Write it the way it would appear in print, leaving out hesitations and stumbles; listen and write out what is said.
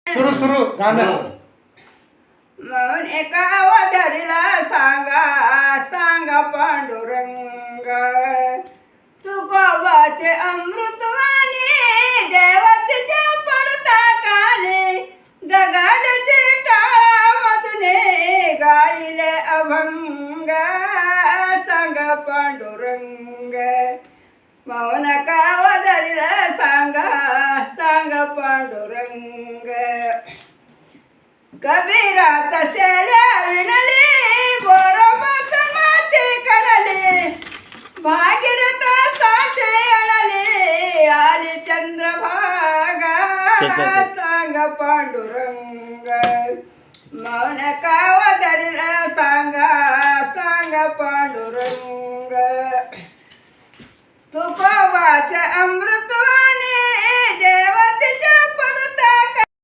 सुरू सुरू गाणं म्हणून एका अवधारीला सांगा सांगा पांडुरंग तुकोबाचे अमृतवाणी देवतेच्या पडता काने दगडचे टाळामधून गायले अभंग सांग पांडुरंग मौन का अवधारीला सांगा सांग पांडुरंग कबीराचा शेल्या विणले गोरोबाच माते कणले भागीरथ साठे अणले आले चंद्रभागा सांग पांडुरंग मौन का धरला सांगा सांग पांडुरंग तुकोबाच्या अमृतवाणी देवतेच्या